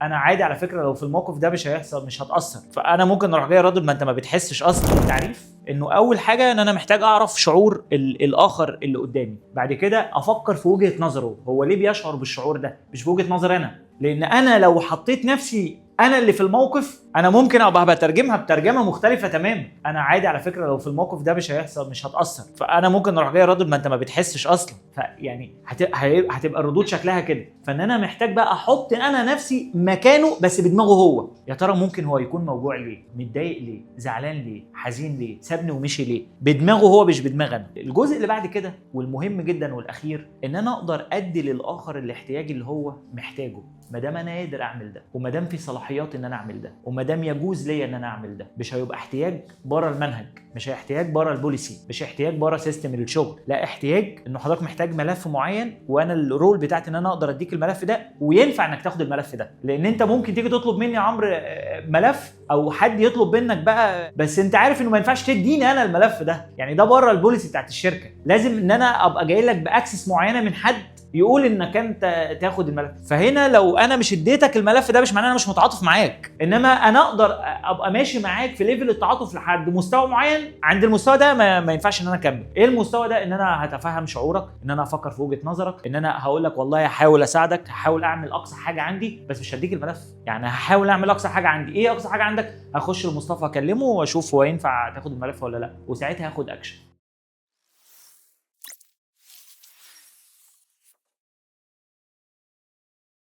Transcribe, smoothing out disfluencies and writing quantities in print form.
انا عادي على فكره لو في الموقف ده مش هيحصل، مش هتاثر. فانا ممكن اروح جاي رادد، ما انت ما بتحسش اصلا. التعريف انه اول حاجه ان انا محتاج اعرف شعور الاخر اللي قدامي، بعد كده افكر في وجهه نظره، هو ليه بيشعر بالشعور ده، مش بوجهه نظر انا. لان انا لو حطيت نفسي انا اللي في الموقف، انا ممكن ابقى بترجمها بترجمه مختلفه تماما. انا عادي على فكره لو في الموقف ده مش هيحصل، مش هتاثر. فانا ممكن اروح جاي رادد، ما انت ما بتحسش اصلا. فيعني هتبقى الردود شكلها كده. فان انا محتاج بقى احط انا نفسي مكانه بس بدماغه هو. يا ترى ممكن هو يكون موجوع ليه، متضايق ليه، زعلان ليه، حزين ليه، سابني ومشي ليه، بدماغه هو مش بدماغ انا. الجزء اللي بعد كده والمهم جدا والاخير، ان انا اقدر ادي للاخر الاحتياج اللي هو محتاجه، ما دام انا قادر اعمل ده، وما دام في صلاحيات ان انا اعمل ده، وما دام يجوز ليا ان انا اعمل ده. مش هيبقى احتياج بره المنهج، مش احتياج بره البوليسي، مش احتياج بره سيستم الشغل، لا، احتياج انه حضرتك محتاج ملف معين، وانا الرول بتاعتي ان انا اقدر اديك الملف ده، وينفع انك تاخد الملف ده. لان انت ممكن تيجي تطلب مني يا عمرو ملف، او حد يطلب منك بقى، بس انت عارف انه ما ينفعش تديني انا الملف ده، يعني ده بره البوليسي بتاعت الشركه. لازم ان انا ابقى جاي لك باكسس معينه من حد يقول انك انت تاخد الملف. فهنا لو انا مش اديتك الملف ده، مش معناه انا مش متعاطف معاك، انما انا اقدر ابقى ماشي معاك في ليفل التعاطف لحد مستوى معين. عند المستوى ده ما ينفعش ان انا اكمل. ايه المستوى ده؟ ان انا هتفهم شعورك، ان انا افكر في وجهة نظرك، ان انا هقول لك والله هحاول اساعدك، هحاول اعمل اقصى حاجه عندي، بس مش هديك الملف. يعني هحاول اعمل اقصى حاجه عندي. ايه اقصى حاجه عندك؟ هخش لمصطفى اكلمه واشوف هو ينفع تاخد الملف ولا لا، وساعتها هاخد اكشن.